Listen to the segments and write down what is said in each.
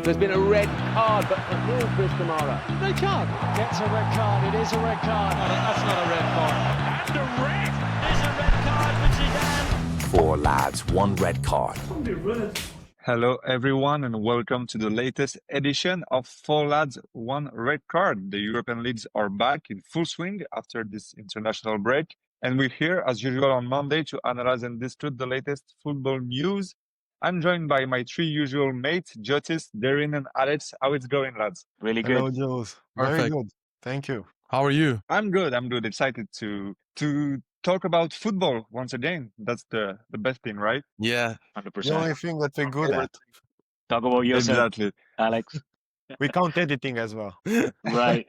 There's been a red card, but for who, Chris Kamara? They can't. Gets a red card. It is a red card. That's not a red card. And a red is a red card for Zidane. 4 lads, 1 red card. Hello everyone and welcome to the latest edition of 4 lads, 1 red card. The European leagues are back in full swing after this international break, and we're here as usual on Monday to analyze and discuss the latest football news. I'm joined by my 3 usual mates, Jotis, Darren and Alex. How it's going, lads? Really good. Hello, Jules. Very Perfect. good. Thank you. How are you? I'm good. Excited to talk about football once again. That's the best thing, right? Yeah. 100%. The only thing that we're good at. Talk about yourself, Exactly. Alex. We count editing as well. Right.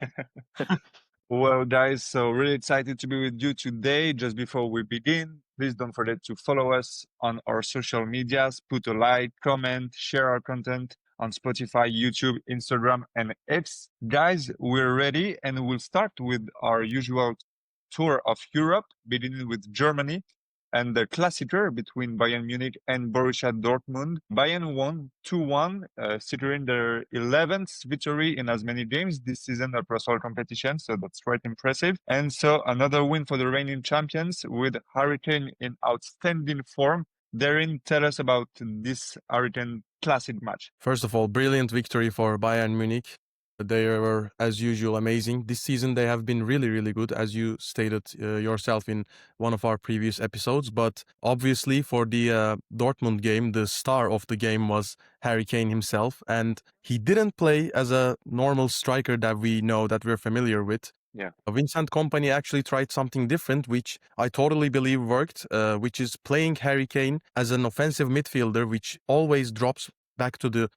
Well, guys, so really excited to be with you today. Just before we begin, please don't forget to follow us on our social medias, put a like, comment, share our content on Spotify, YouTube, Instagram, and X. Guys, we're ready, and we'll start with our usual tour of Europe, beginning with Germany and the Klassiker between Bayern Munich and Borussia Dortmund. Bayern won 2-1, securing their 11th victory in as many games this season across all competitions, so that's quite impressive. And so another win for the reigning champions with Harry Kane in outstanding form. Darren, tell us about this Harry Kane classic match. First of all, brilliant victory for Bayern Munich. They were, as usual, amazing. This season, they have been really, really good, as you stated yourself in one of our previous episodes. But obviously, for the Dortmund game, the star of the game was Harry Kane himself. And he didn't play as a normal striker that we know, that we're familiar with. Yeah. Vincent Kompany actually tried something different, which I totally believe worked, which is playing Harry Kane as an offensive midfielder, which always drops back to the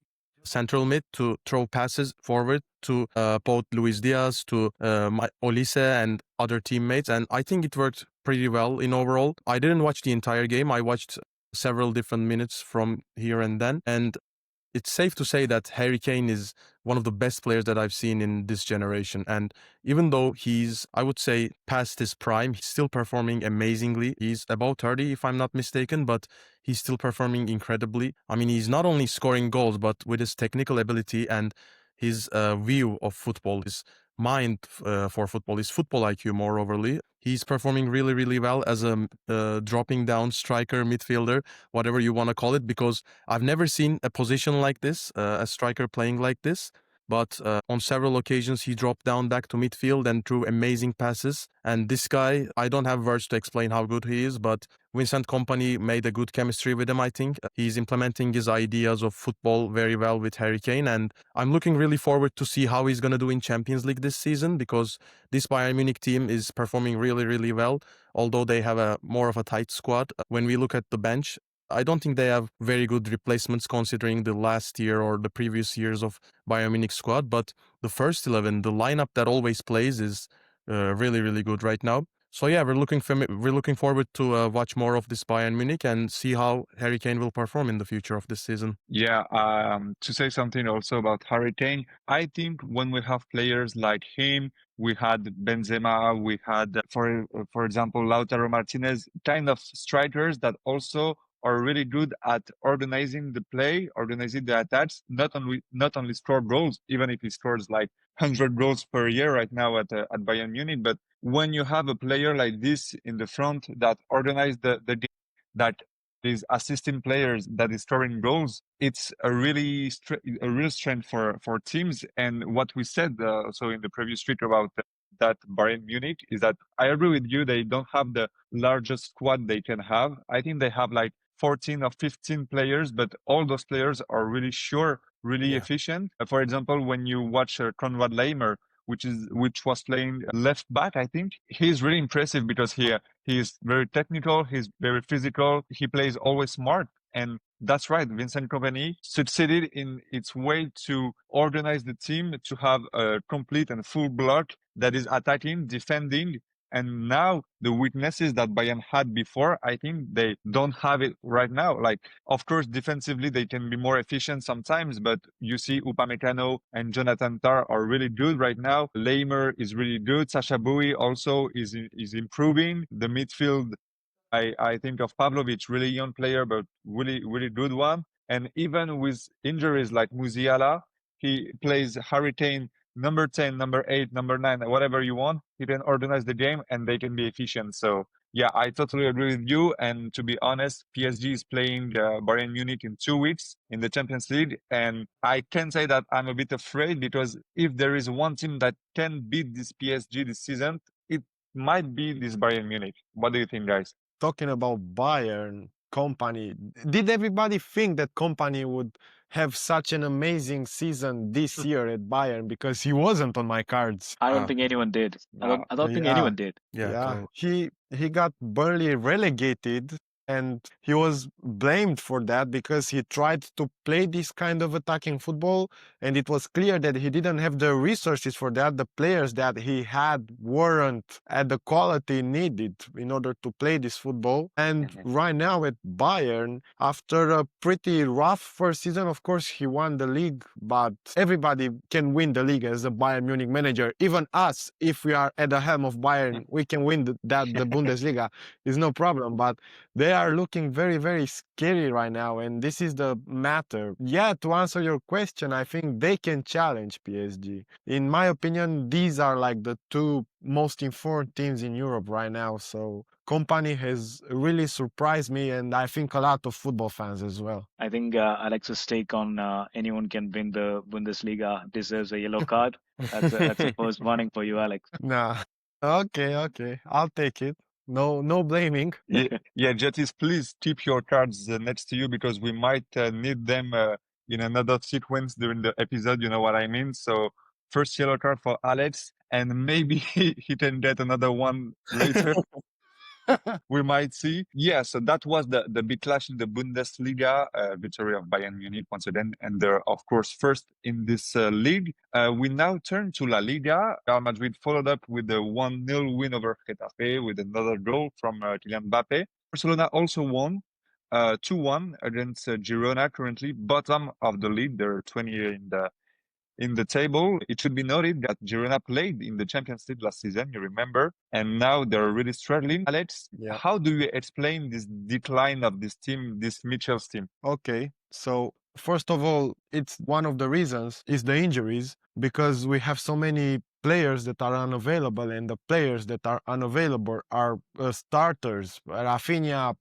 central mid to throw passes forward to both Luis Diaz, to Olise and other teammates. And I think it worked pretty well in overall. I didn't watch the entire game. I watched several different minutes from here and then. And it's safe to say that Harry Kane is one of the best players that I've seen in this generation. And even though he's, I would say, past his prime, he's still performing amazingly. He's about 30, if I'm not mistaken, but he's still performing incredibly. I mean, he's not only scoring goals, but with his technical ability and his view of football, his mind for football, his football IQ more overly. He's performing really, really well as a dropping down striker, midfielder, whatever you want to call it, because I've never seen a position like this, a striker playing like this. But on several occasions, he dropped down back to midfield and threw amazing passes. And this guy, I don't have words to explain how good he is, but Vincent Kompany made a good chemistry with him, I think. He's implementing his ideas of football very well with Harry Kane. And I'm looking really forward to see how he's going to do in Champions League this season, because this Bayern Munich team is performing really, really well, although they have a more of a tight squad. When we look at the bench, I don't think they have very good replacements considering the last year or the previous years of Bayern Munich squad. But the first 11, the lineup that always plays is really, really good right now. So yeah, we're looking forward to watch more of this Bayern Munich and see how Harry Kane will perform in the future of this season. Yeah, to say something also about Harry Kane, I think when we have players like him, we had Benzema, we had, for example, Lautaro Martinez, kind of strikers that also are really good at organizing the play, organizing the attacks, not only score goals, even if he scores like 100 goals per year right now at Bayern Munich. But when you have a player like this in the front that organize the game, that is assisting players, that is scoring goals, it's a real strength for teams. And what we said so in the previous tweet about that Bayern Munich is that I agree with you. They don't have the largest squad they can have. I think they have like 14 or 15 players, but all those players are really sure, really efficient. For example, when you watch Konrad Laimer, which was playing left back, I think he's really impressive because he is very technical, he's very physical, he plays always smart. And that's right, Vincent Kompany succeeded in its way to organize the team to have a complete and full block that is attacking, defending. And now the weaknesses that Bayern had before, I think they don't have it right now. Like, of course, defensively, they can be more efficient sometimes, but you see Upamecano and Jonathan Tah are really good right now. Laimer is really good. Sacha Boey also is improving. The midfield, I think of Pavlovic, really young player, but really, really good one. And even with injuries like Musiala, he plays Harry Kane, number 10, number 8, number 9, whatever you want. He can organize the game and they can be efficient. So, yeah, I totally agree with you. And to be honest, PSG is playing Bayern Munich in 2 weeks in the Champions League. And I can say that I'm a bit afraid because if there is one team that can beat this PSG this season, it might be this Bayern Munich. What do you think, guys? Talking about Bayern company, did everybody think that company would have such an amazing season this year at Bayern? Because he wasn't on my cards. I don't think anyone did. I don't think Yeah. anyone did. Yeah, he got barely relegated, and he was blamed for that because he tried to play this kind of attacking football, and it was clear that he didn't have the resources for that. The players that he had weren't at the quality needed in order to play this football. And right now at Bayern, after a pretty rough first season, of course he won the league, but everybody can win the league as a Bayern Munich manager. Even us, if we are at the helm of Bayern, we can win the Bundesliga. It's no problem, but they are looking very, very scary right now, and this is the matter. Yeah, to answer your question, I think they can challenge PSG. In my opinion, these are like the two most informed teams in Europe right now, so Company has really surprised me, and I think a lot of football fans as well. I think Alex's take on anyone can win the Bundesliga deserves a yellow card. That's a first warning for you, Alex. Nah. Okay. I'll take it. No blaming. Yeah, Jetis, please keep your cards next to you because we might need them in another sequence during the episode. You know what I mean? So first yellow card for Alex, and maybe he can get another one later. We might see. Yeah, so that was the big clash in the Bundesliga, victory of Bayern Munich once again, and they're of course first in this league. We now turn to La Liga. Real Madrid followed up with a 1-0 win over Getafe with another goal from Kylian Mbappe. Barcelona also won 2-1 against Girona, currently bottom of the league. They're 20 in the table. It should be noted that Girona played in the Champions League last season, you remember, and now they're really struggling. Alex, how do you explain this decline of this team, this Mitchell's team? Okay, so first of all, it's one of the reasons is the injuries, because we have so many players that are unavailable, and the players that are unavailable are starters. Rafinha,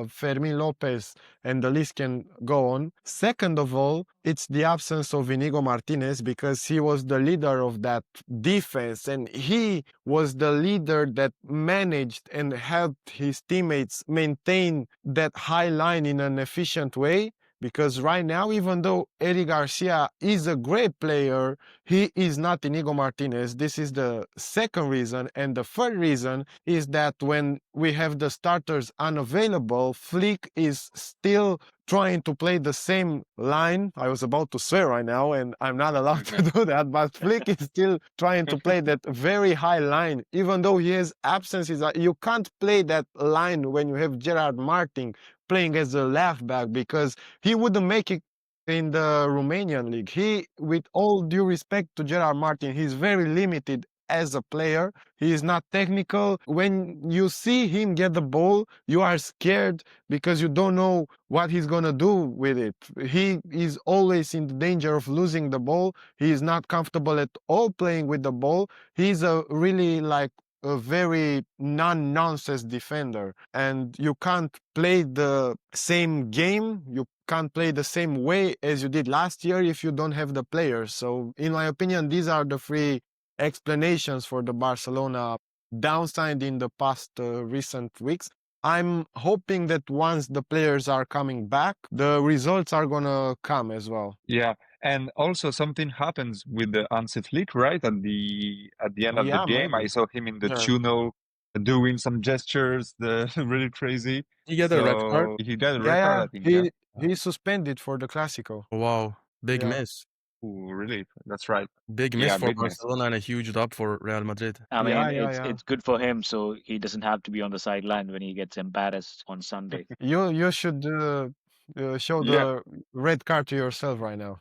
Fermin Lopez, and the list can go on. Second of all, it's the absence of Inigo Martinez, because he was the leader of that defense, and he was the leader that managed and helped his teammates maintain that high line in an efficient way. Because right now, even though Eric Garcia is a great player, he is not Inigo Martinez. This is the second reason. And the third reason is that when we have the starters unavailable, Flick is still trying to play the same line. I was about to swear right now, and I'm not allowed to do that, but Flick is still trying to play that very high line. Even though he has absences, you can't play that line when you have Gerard Martin playing as a left back, because he wouldn't make it in the Romanian league. He, with all due respect to Gerard Martin, he's very limited as a player. He is not technical. When you see him get the ball, you are scared because you don't know what he's going to do with it. He is always in the danger of losing the ball. He is not comfortable at all playing with the ball. He's a really like a very non-nonsense defender, and you can't play the same game, you can't play the same way as you did last year if you don't have the players. So in my opinion, these are the three explanations for the Barcelona downside in the past recent weeks. I'm hoping that once the players are coming back, the results are gonna come as well. Yeah, and also something happens with the Hansi Flick, right? At the end of the game, maybe. I saw him in the tunnel doing some gestures, really crazy. He got a red card. He got a red card, I think. He's suspended for the Clásico. Wow, big miss. Ooh, really? That's right. Big miss for big Barcelona and a huge dub for Real Madrid. I mean, it's good for him, so he doesn't have to be on the sideline when he gets embarrassed on Sunday. You should show the red card to yourself right now.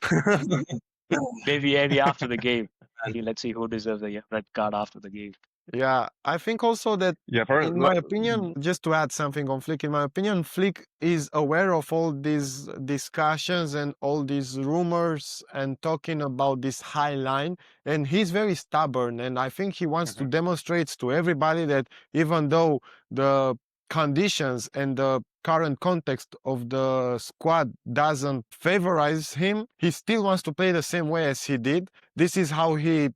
Maybe after the game. Let's see who deserves the red card after the game. Yeah, I think also that, Yeah, for in my opinion, just to add something on Flick, in my opinion, Flick is aware of all these discussions and all these rumors and talking about this high line, and he's very stubborn. And I think he wants to demonstrate to everybody that even though the conditions and the current context of the squad doesn't favorize him, he still wants to play the same way as he did. This is how he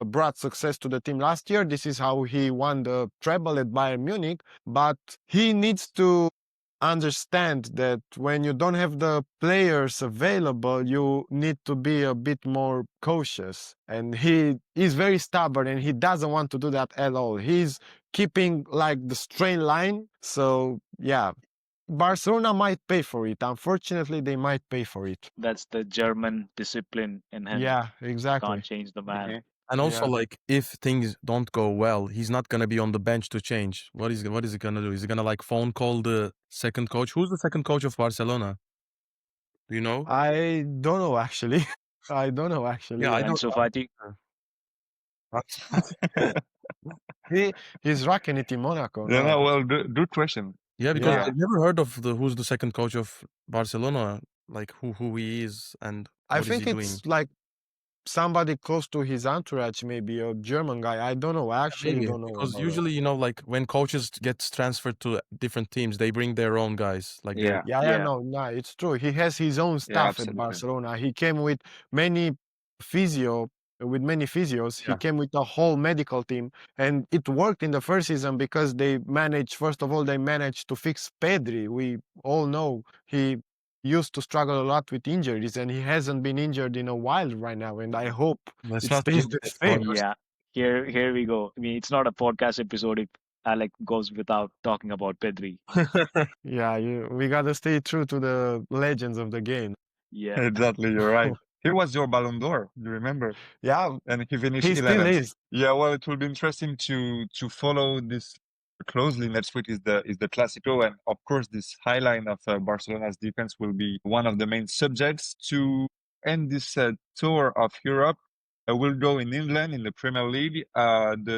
brought success to the team last year. This is how he won the treble at Bayern Munich. But he needs to understand that when you don't have the players available, you need to be a bit more cautious. And he is very stubborn and he doesn't want to do that at all. He's keeping like the straight line. So, yeah. Barcelona might pay for it. Unfortunately, they might pay for it. That's the German discipline in him. Yeah, exactly. Can't change the man. And also, Yeah. like, if things don't go well, he's not gonna be on the bench to change. What is he gonna do? Is he gonna like phone call the second coach? Who's the second coach of Barcelona? Do you know? I don't know actually. I don't know actually. Yeah, I don't. Ansu Fati. He's rocking it in Monaco. Yeah, now. no, well, good question. Yeah, because Yeah. I've never heard of who's the second coach of Barcelona, like who he is and I what is think he it's doing. like somebody close to his entourage, maybe a German guy. I don't know. I actually Maybe, don't know. because about that. usually, you know, like when coaches get transferred to different teams, they bring their own guys. Like Yeah. Yeah, no, it's true. He has his own staff at absolutely. Barcelona. He came with many with many physios. He Yeah. came with a whole medical team, and it worked in the first season because they managed. First of all, they managed to fix Pedri. We all know he used to struggle a lot with injuries, and he hasn't been injured in a while right now. And I hope Let's it not stays keep the it same. for- Yeah. Here we go. I mean, it's not a podcast episode if Alec goes without talking about Pedri. Yeah, we gotta stay true to the legends of the game. Yeah. Exactly, you're right. He was your Ballon d'Or, you remember? Yeah, And he finished he still 11th. is. Yeah, well, it will be interesting to follow this closely. Next week is the Clásico, and of course, this high line of Barcelona's defense will be one of the main subjects to end this tour of Europe. We'll go in England in the Premier League.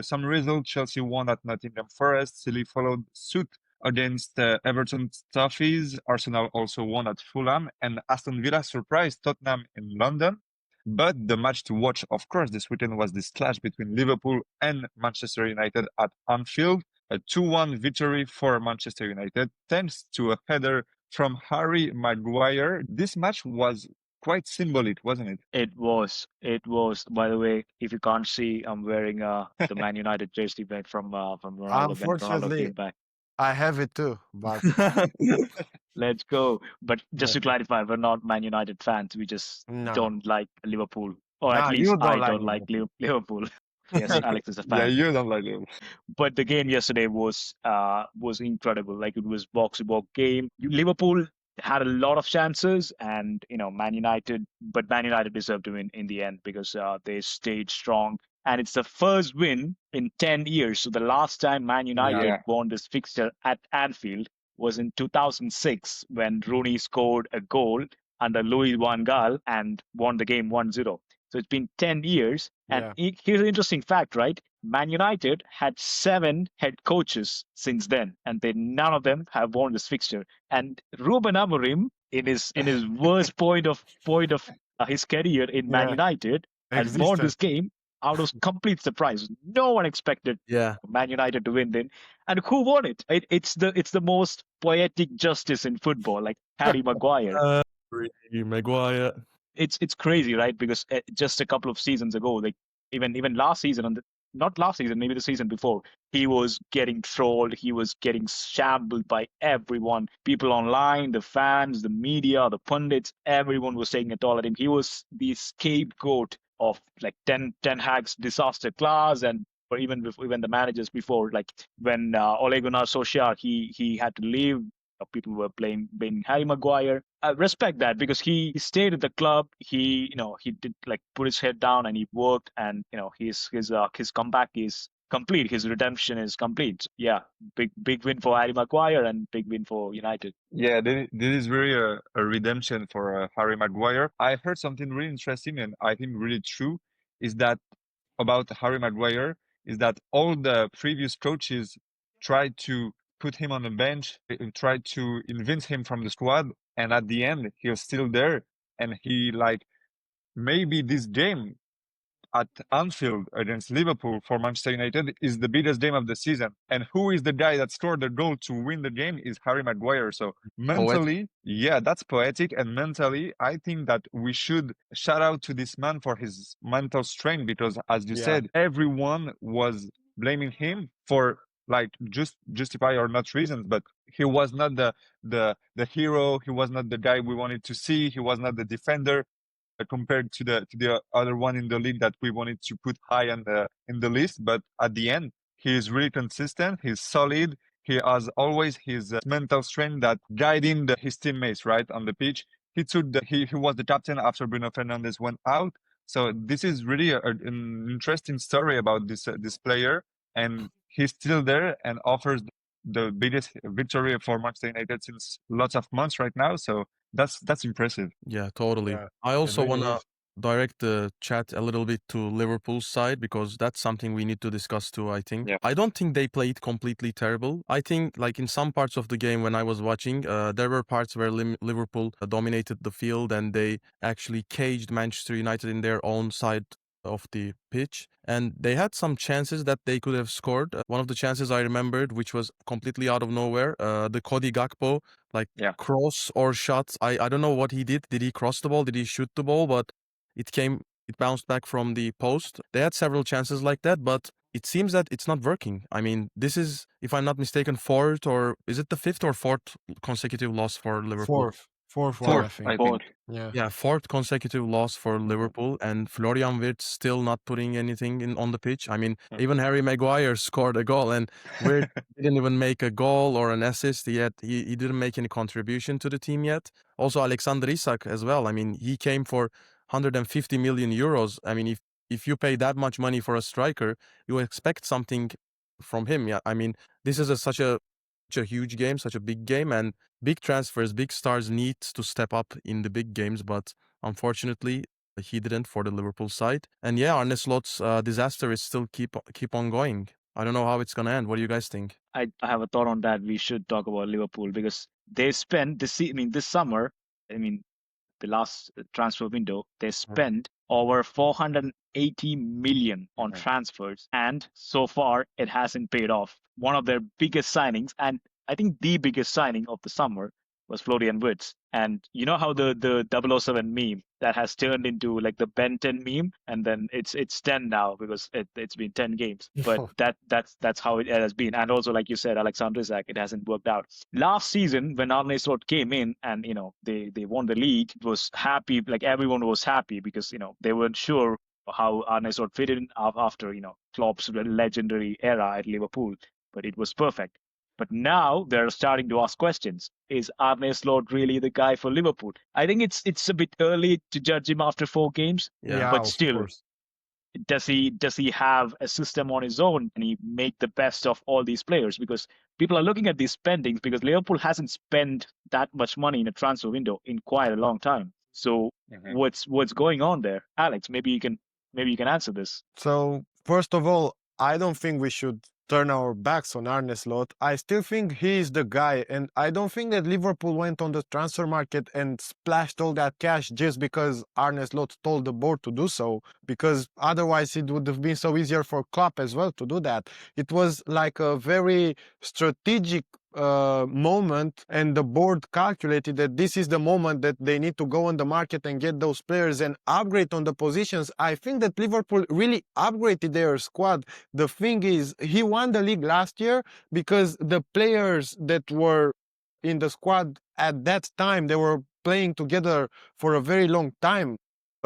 Some results: Chelsea won at Nottingham Forest. City followed suit against Everton Toffees. Arsenal also won at Fulham, and Aston Villa surprised Tottenham in London. But the match to watch, of course, this weekend was this clash between Liverpool and Manchester United at Anfield. A 2-1 victory for Manchester United, thanks to a header from Harry Maguire. This match was quite symbolic, wasn't it? It was. By the way, if you can't see, I'm wearing the Man United jersey back from Ronaldo when Ronaldo Unfortunately, came back. I have it too, but Let's go. But just to clarify, we're not Man United fans. We just No. don't like Liverpool. Or Nah, at you least don't I like don't like Liverpool. Yes, Alex is a Yeah, fan. you don't like it. But the game yesterday was incredible. Like, it was box to box game. Liverpool had a lot of chances, and Man United deserved to win in the end because they stayed strong. And it's the first win in 10 years. So the last time Man United Yeah. won this fixture at Anfield was in 2006 when Rooney scored a goal under Louis van Gaal and won the game 1-0. So it's been 10 years. And here's an interesting fact, right? Man United had 7 head coaches since then, and none of them have won this fixture. And Ruben Amorim, in his worst point of his career in Man Yeah. United, has won this game out of complete surprise. No one expected Yeah. Man United to win then. And who won it? It's the most poetic justice in football, like Harry Maguire. Maguire. It's crazy, right? Because just a couple of seasons ago, like even last season, and not last season, maybe the season before, he was getting trolled. He was getting shambled by everyone, people online, the fans, the media, the pundits. Everyone was taking a toll at him. He was the scapegoat of like Ten Hag's disaster class, and or even the managers before, like when Ole Gunnar Solskjaer he had to leave. People were blaming Harry Maguire. I respect that because he stayed at the club. He did like put his head down and he worked, and his comeback is complete. His redemption is complete. Yeah, big win for Harry Maguire and big win for United. Yeah, this is really a redemption for Harry Maguire. I heard something really interesting and I think really true is that about Harry Maguire is that all the previous coaches tried to put him on the bench, tried to convince him from the squad, and at the end he was still there, and he like maybe this game at Anfield against Liverpool for Manchester United is the biggest game of the season. And who is the guy that scored the goal to win the game is Harry Maguire. So mentally, yeah, that's poetic. And mentally, I think that we should shout out to this man for his mental strength because, as you said, everyone was blaming him for like just justify or not reasons, but he was not the hero. He was not the guy we wanted to see. He was not the defender compared to the other one in the league that we wanted to put high on in the list. But at the end, he is really consistent. He's solid. He has always his mental strength that guiding his teammates right on the pitch. He was the captain after Bruno Fernandes went out. So this is really an interesting story about this player, and he's still there and offers the biggest victory for Manchester United since lots of months right now. So that's impressive. Yeah, totally. Yeah, I also really want to is. direct the chat a little bit to Liverpool's side because that's something we need to discuss too, I think. Yeah. I don't think they played completely terrible. I think like in some parts of the game when I was watching, there were parts where Liverpool dominated the field and they actually caged Manchester United in their own side of the pitch, and they had some chances that they could have scored. One of the chances I remembered, which was completely out of nowhere, the Cody Gakpo cross or shot. I don't know what he did. Did he cross the ball? Did he shoot the ball? But it bounced back from the post. They had several chances like that, but it seems that it's not working. I mean, this is, if I'm not mistaken, fourth or is it the fifth or fourth consecutive loss for Liverpool? Fourth one, I think. I think. Yeah. Fourth consecutive loss for Liverpool, and Florian Wirtz still not putting anything on the pitch. I mean, even Harry Maguire scored a goal, and Wirtz didn't even make a goal or an assist yet. He didn't make any contribution to the team yet. Also, Alexander Isak as well. I mean, he came for 150 million euros. I mean, if you pay that much money for a striker, you expect something from him. Yeah, I mean, this is such a huge game, such a big game, and big transfers, big stars need to step up in the big games, but unfortunately, he didn't for the Liverpool side. And yeah, Arne Slot's disaster is still keep on going. I don't know how it's gonna end. What do you guys think? I have a thought on that. We should talk about Liverpool because they spent this summer, the last transfer window, they spent over 480 million on transfers, and so far it hasn't paid off. One of their biggest signings, and I think the biggest signing of the summer, was Florian Wirtz. And you know how the 007 meme that has turned into like the Ben 10 meme, and then it's 10 now because it's been 10 games. But that's how it has been. And also, like you said, Alexander Isak, it hasn't worked out. Last season, when Arne Slot came in and they won the league, it was happy. Like everyone was happy because they weren't sure how Arne Slot fit in after Klopp's legendary era at Liverpool, but it was perfect. But now they're starting to ask questions. Is Arne Slot really the guy for Liverpool? I think it's a bit early to judge him after 4 games. Yeah, But of still, course. does he have a system on his own and he make the best of all these players? Because people are looking at these spendings because Liverpool hasn't spent that much money in a transfer window in quite a long time. So what's going on there? Alex, maybe you can answer this. So, first of all, I don't think we should turn our backs on Arne Slot. I still think he is the guy, and I don't think that Liverpool went on the transfer market and splashed all that cash just because Arne Slot told the board to do so, because otherwise it would have been so easier for Klopp as well to do that. It was like a very strategic moment, and the board calculated that this is the moment that they need to go on the market and get those players and upgrade on the positions. I think that Liverpool really upgraded their squad. The thing is, he won the league last year because the players that were in the squad at that time, they were playing together for a very long time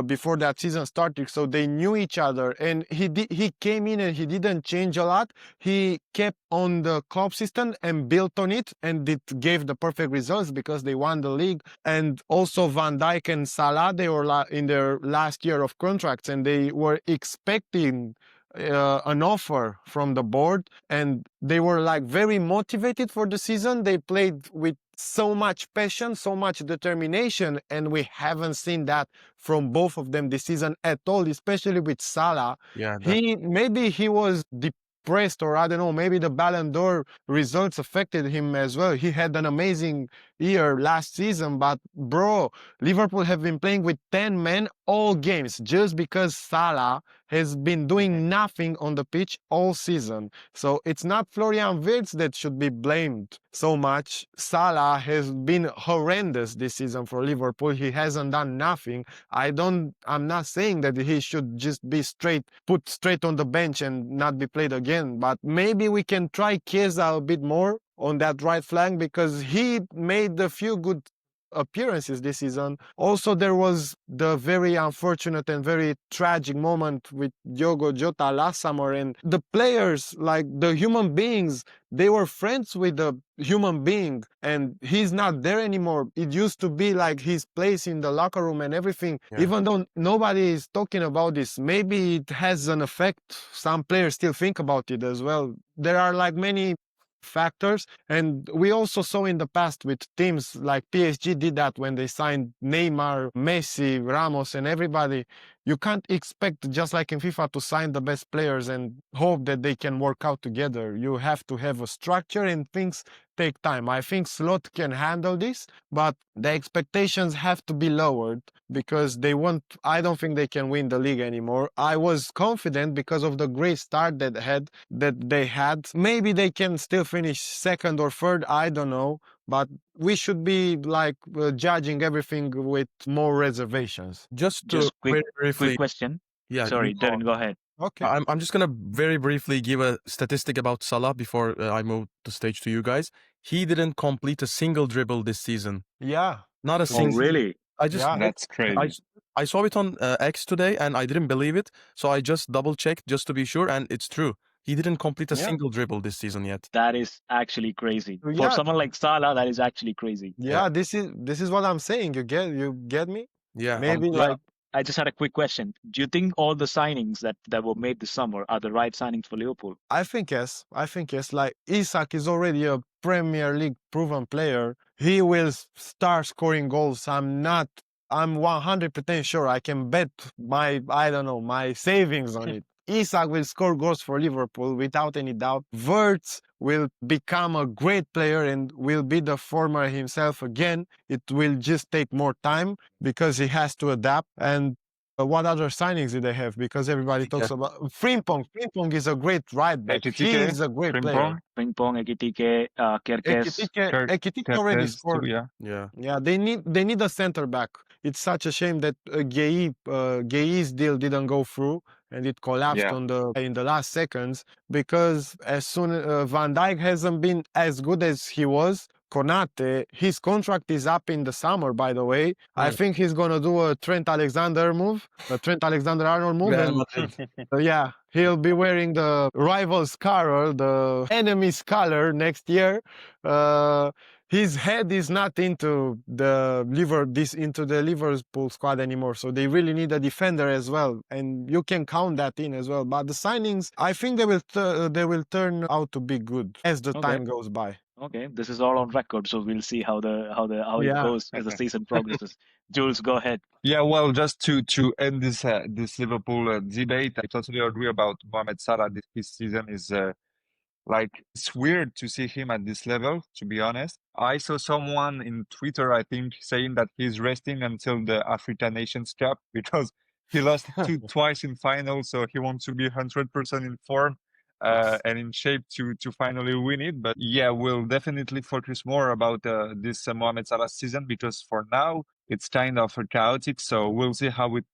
before that season started, so they knew each other, and he came in and he didn't change a lot. He kept on the club system and built on it, and it gave the perfect results because they won the league. And also Van Dijk and Salah, they were in their last year of contracts, and they were expecting an offer from the board, and they were like very motivated for the season. They played with so much passion, so much determination, and we haven't seen that from both of them this season at all, especially with Salah. Yeah, Maybe he was depressed, or I don't know, maybe the Ballon d'Or results affected him as well. He had an amazing year last season, but bro, Liverpool have been playing with 10 men all games just because Salah has been doing nothing on the pitch all season. So it's not Florian Wirtz that should be blamed so much. Salah has been horrendous this season for Liverpool. He hasn't done nothing. I'm not saying that he should just be put straight on the bench and not be played again, but maybe we can try Chiesa a bit more on that right flank, because he made a few good appearances this season. Also, there was the very unfortunate and very tragic moment with Diogo Jota last summer, and the players, like the human beings, they were friends with the human being, and he's not there anymore. It used to be like his place in the locker room and everything. Yeah. Even though nobody is talking about this, maybe it has an effect. Some players still think about it as well. There are like many factors, and we also saw in the past with teams like PSG did that when they signed Neymar, Messi, Ramos, and everybody. You can't expect, just like in FIFA, to sign the best players and hope that they can work out together. You have to have a structure, and things take time. I think Slot can handle this, but the expectations have to be lowered, because I don't think they can win the league anymore. I was confident because of the great start that they had. Maybe they can still finish second or third, I don't know, but we should be like judging everything with more reservations. just to Just very briefly, quick question. yeah, Sorry, you go on. Darren, go ahead. Okay. I'm just gonna very briefly give a statistic about Salah before I move the stage to you guys. He didn't complete a single dribble this season. Yeah. Not a Oh, single. really? I just Yeah. That's I, crazy. I saw it on X today and I didn't believe it, so I just double checked just to be sure, and it's true. He didn't complete a Yeah. single dribble this season yet. That is actually crazy. For Yeah. someone like Salah, that is actually crazy. Yeah, this is what I'm saying. You get me? Yeah, Maybe Yeah. like I just had a quick question. Do you think all the signings that were made this summer are the right signings for Liverpool? I think yes. Like Isak is already a Premier League proven player. He will start scoring goals. I'm 100% sure. I can bet my savings on it. Isak will score goals for Liverpool without any doubt. Wirtz will become a great player and will be the former himself again. It will just take more time because he has to adapt. And what other signings did they have? Because everybody talks about Frimpong. Frimpong is a great right back. He Ekitike, is a great player. Frimpong, Ping Pong, Ekitike, Kerkez. Ekitike already Kerkez scored. too, yeah. yeah. Yeah, they need a center back. It's such a shame that Guéhi's deal didn't go through and it collapsed Yeah. in the last seconds, because as soon Van Dijk hasn't been as good as he was. Konate, his contract is up in the summer, by the way. I think he's gonna do a Trent Alexander-Arnold move, Real and Madrid. yeah, he'll be wearing the rival's color, the enemy's color next year. His head is not into the Liverpool squad anymore, so they really need a defender as well, and you can count that in as well. But the signings, I think they will turn out to be good as the time goes by. Okay, this is all on record, so we'll see how it Yeah. goes as the season progresses. Jules, go ahead. Yeah, well, just to end this Liverpool debate, I totally agree about Mohamed Salah. This season is it's weird to see him at this level, to be honest. I saw someone in Twitter, I think, saying that he's resting until the Africa Nations Cup because he lost twice in finals, so he wants to be 100% in form and in shape to finally win it. But yeah, we'll definitely focus more about this Mohamed Salah season, because for now it's kind of chaotic. So we'll see how it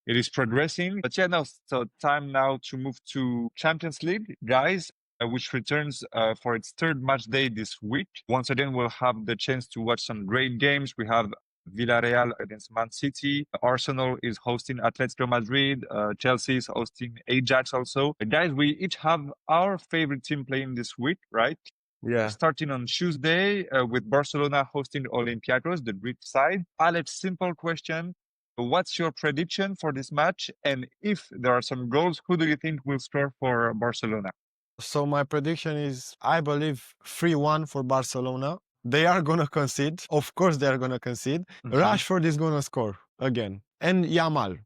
is progressing. But yeah, no. So time now to move to Champions League, guys. Which returns for its third match day this week. Once again, we'll have the chance to watch some great games. We have Villarreal against Man City. Arsenal is hosting Atletico Madrid. Chelsea is hosting Ajax also. Guys, we each have our favorite team playing this week, right? Yeah. Starting on Tuesday with Barcelona hosting Olympiacos, the Greek side. Alex, simple question. What's your prediction for this match? And if there are some goals, who do you think will score for Barcelona? So my prediction is, I believe, 3-1 for Barcelona. they are gonna concede. Of course, they are gonna concede. Mhm. Rashford is gonna score again, and Yamal.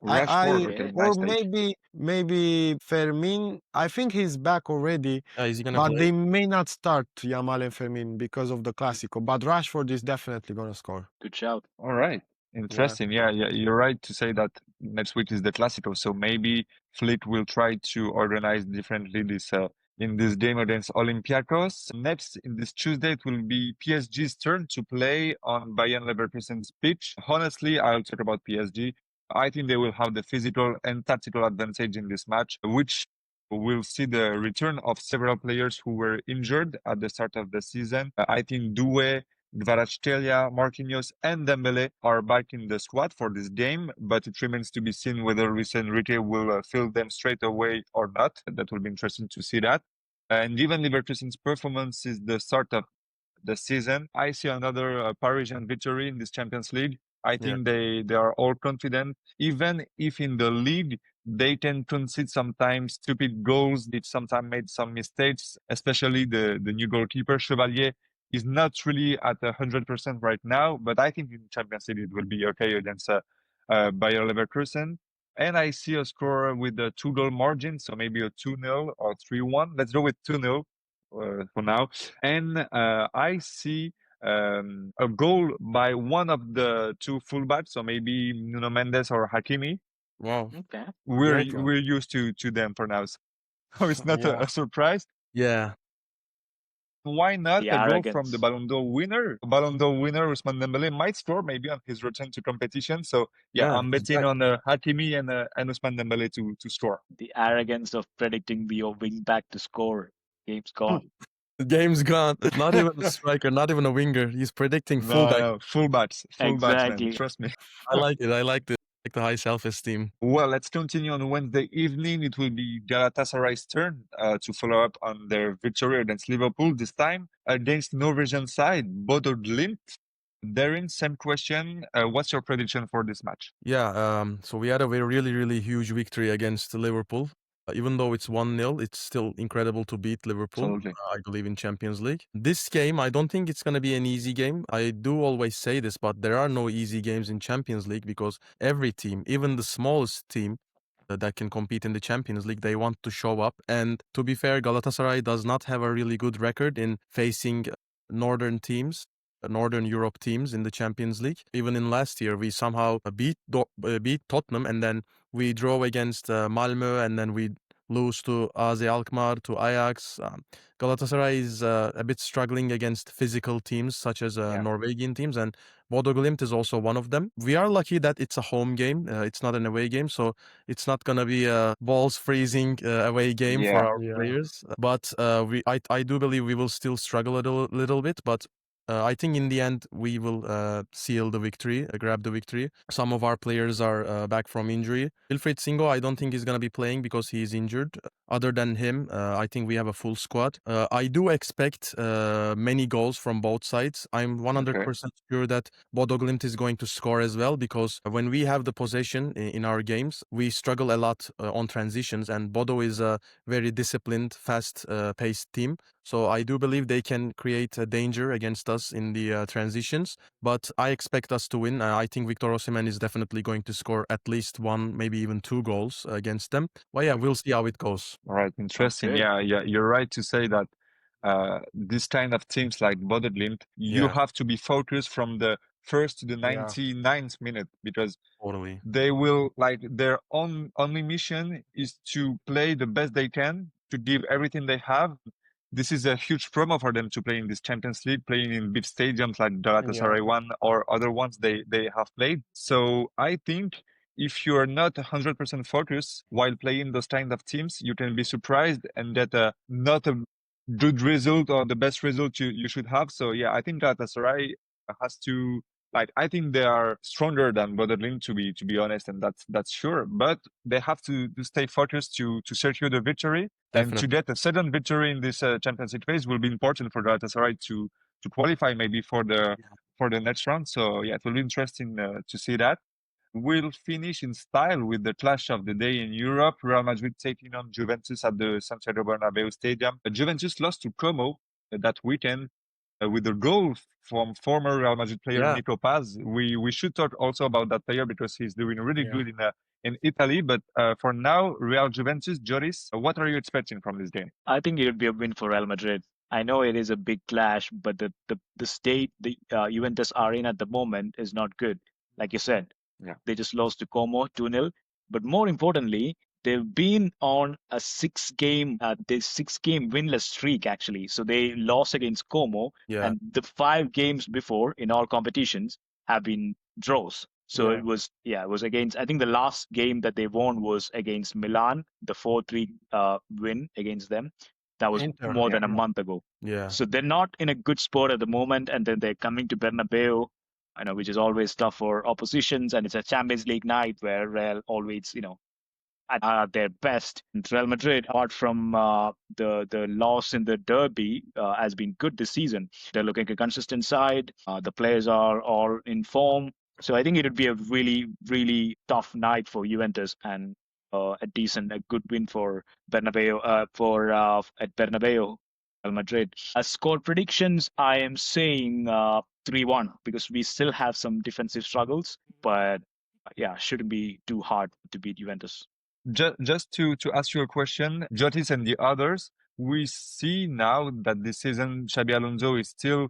Rashford, Okay. okay, Or nice take. maybe Fermin. I think he's back already, Is he gonna but play? they may not start Yamal and Fermin because of the Clásico. But Rashford is definitely gonna score. Good shout. All right. Interesting. Yeah, you're right to say that next week is the Clásico, so maybe Flick will try to organize differently this in this game against Olympiacos. Next, in this Tuesday, it will be PSG's turn to play on Bayern Leverkusen's pitch. Honestly, I'll talk about PSG. I think they will have the physical and tactical advantage in this match, which will see the return of several players who were injured at the start of the season. I think Doué, Kvaratskhelia, Marquinhos, and Dembele are back in the squad for this game, but it remains to be seen whether Luis Enrique will fill them straight away or not. That will be interesting to see that. And given Leverkusen's performance is the start of the season, I see another Parisian victory in this Champions League. I think they are all confident, even if in the league they can concede sometimes stupid goals. They sometimes made some mistakes, especially the new goalkeeper Chevalier is not really at 100% right now, but I think in Champions League it will be okay against Bayer Leverkusen. And I see a score with a 2-goal margin, so maybe a 2-0 or 3-1. Let's go with 2-0 for now. And I see a goal by one of the two fullbacks, so maybe Nuno Mendes or Hakimi. Wow. Okay. We're Great one. we're used to them for now, so it's not Yeah. a surprise. Yeah. Why not The a goal from the arrogance. Ballon d'Or winner? Ballon d'Or winner Ousmane Dembele might score maybe on his return to competition. So yeah, I'm He's betting back. on Hakimi and Ousmane Dembele to score. The arrogance of predicting your wing back to score. Game's gone. The game's gone. Not even a striker, not even a winger. He's predicting fullback. No, fullbacks, man. Exactly. Trust me. I like it. I like the high self-esteem. Well, let's continue on Wednesday evening. It will be Galatasaray's turn to follow up on their victory against Liverpool, this time against Norwegian side, Bodo Glimt. Darren, same question. What's your prediction for this match? Yeah, so we had a really huge victory against Liverpool. Even though it's 1-0, it's still incredible to beat Liverpool, Absolutely. I believe, in Champions League. This game, I don't think it's going to be an easy game. I do always say this, but there are no easy games in Champions League because every team, even the smallest team that can compete in the Champions League, they want to show up. And to be fair, Galatasaray does not have a really good record in facing northern teams. Northern Europe teams in the Champions League. Even in last year, we somehow beat Tottenham, and then we draw against Malmö, and then we lose to AZ Alkmaar, to Ajax. Galatasaray is a bit struggling against physical teams such as Norwegian teams, and Bodo Glimt is also one of them. We are lucky that it's a home game. It's not an away game, so it's not going to be a balls freezing away game for our players. But I do believe we will still struggle a little bit, but I think in the end we will seal the victory, grab the victory. Some of our players are back from injury. Wilfried Singo, I don't think he's going to be playing because he is injured. Other than him, I think we have a full squad. I do expect many goals from both sides. I'm 100% sure that Bodo Glimt is going to score as well, because when we have the possession in our games, we struggle a lot on transitions, and Bodo is a very disciplined, fast-paced team. So I do believe they can create a danger against us in the transitions, but I expect us to win. I think Victor Osimhen is definitely going to score at least one, maybe even two goals against them. Well, yeah, we'll see how it goes. All right, interesting. Okay. Yeah, you're right to say that this kind of teams like Bodo Glimt, you have to be focused from the first to the 99th minute, because Totally. they will, like, their only mission is to play the best they can, to give everything they have. This is a huge promo for them to play in this Champions League, playing in big stadiums like Galatasaray one or other ones they have played. So I think if you are not 100% focused while playing those kind of teams, you can be surprised and get not a good result or the best result you should have. So yeah, I think Galatasaray has to, like, I think they are stronger than Bodo Glimt, to be honest, and that's sure. But they have to stay focused to secure the victory. And to get a second victory in this Champions League phase will be important for Galatasaray to qualify maybe for the next round. So yeah, it will be interesting to see that. We'll finish in style with the clash of the day in Europe. Real Madrid taking on Juventus at the Santiago Bernabeu Stadium. Juventus lost to Como that weekend. with a goal from former Real Madrid player Yeah. Nico Paz. We should talk also about that player because he's doing really good in Italy. But for now, Real Juventus, Joris, what are you expecting from this game? I think it would be a win for Real Madrid. I know it is a big clash, but the state the Juventus are in at the moment is not good. Like you said, Yeah. they just lost to Como 2-0. But more importantly, they've been on a six-game winless streak actually. So they lost against Como, Yeah. and the 5 games before in all competitions have been draws. So Yeah. it was against, I think the last game that they won was against Milan, the 4-3 win against them. That was Inter, more than a yeah. month ago. Yeah. So they're not in a good spot at the moment, and then they're coming to Bernabeu, I know, which is always tough for oppositions, and it's a Champions League night where Real always, at their best. And Real Madrid, apart from the loss in the derby, has been good this season. They're looking a consistent side. The players are all in form. So I think it would be a really, really tough night for Juventus, and a good win for Bernabeu, at Bernabeu, Real Madrid. As score predictions, I am saying 3-1 because we still have some defensive struggles, but yeah, shouldn't be too hard to beat Juventus. Just to ask you a question, Jotis and the others, we see now that this season Xabi Alonso is still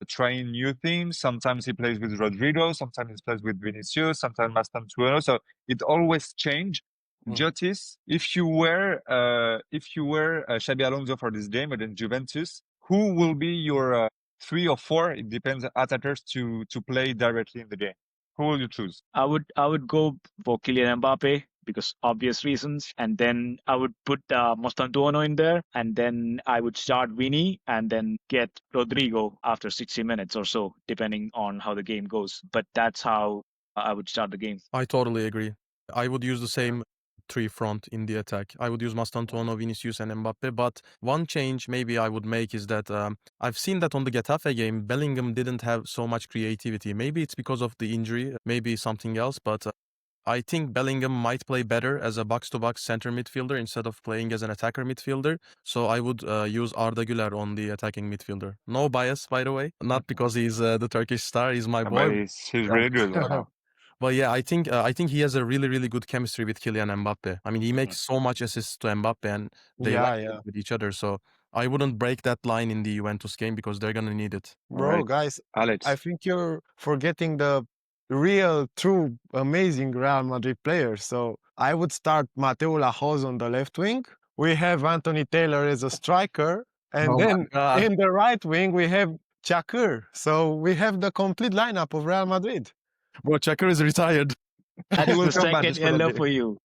trying new things. Sometimes he plays with Rodrigo, sometimes he plays with Vinicius, sometimes Mastantuono. So it always change. Jotis, if you were Xabi Alonso for this game against Juventus, who will be your 3 or 4? It depends attackers to play directly in the game. Who will you choose? I would go for Kylian Mbappe because obvious reasons, and then I would put Mostantuono in there, and then I would start Vini, and then get Rodrigo after 60 minutes or so, depending on how the game goes. But that's how I would start the game. I totally agree. I would use the same three front in the attack. I would use Mastantuono, Vinicius, and Mbappe. But one change maybe I would make is that I've seen that on the Getafe game, Bellingham didn't have so much creativity. Maybe it's because of the injury, maybe something else. But I think Bellingham might play better as a box-to-box center midfielder instead of playing as an attacker midfielder. So I would use Arda Güler on the attacking midfielder. No bias, by the way. Not because he's the Turkish star. He's my But boy. he's really good right now. But yeah, I think he has a really, really good chemistry with Kylian Mbappe. I mean, he makes so much assists to Mbappe, and they like with each other. So I wouldn't break that line in the Juventus game because they're gonna need it. Bro, Right. guys, Alex. I think you're forgetting the real, true, amazing Real Madrid players. So I would start Mateo Lahoz on the left wing. We have Anthony Taylor as a striker. And Oh my then God. in the right wing, we have Çakır. So we have the complete lineup of Real Madrid. Bro, Checker is retired. That He is will the come back second just for that yellow day. for you.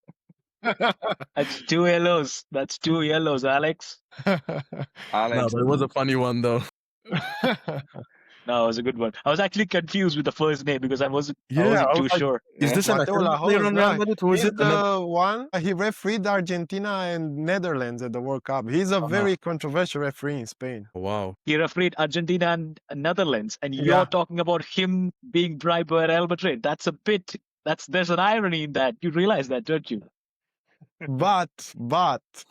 That's 2 yellows. That's 2 yellows, Alex. No, Alex. that was a funny one though. No, it was a good one. I was actually confused with the first name because I wasn't I too was like, sure. is this an Mateo academy player on Lahoz, Real Madrid? Who is he's it? And then- the one, he refereed Argentina and Netherlands at the World Cup. He's a very controversial referee in Spain. Wow. He refereed Argentina and Netherlands, and you're Yeah. talking about him being bribed by Real Madrid. There's an irony in that. You realize that, don't you? But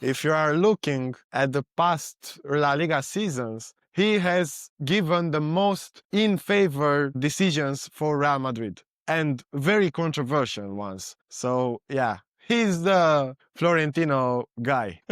if you are looking at the past La Liga seasons, he has given the most in favor decisions for Real Madrid and very controversial ones. So yeah, he's the Florentino guy.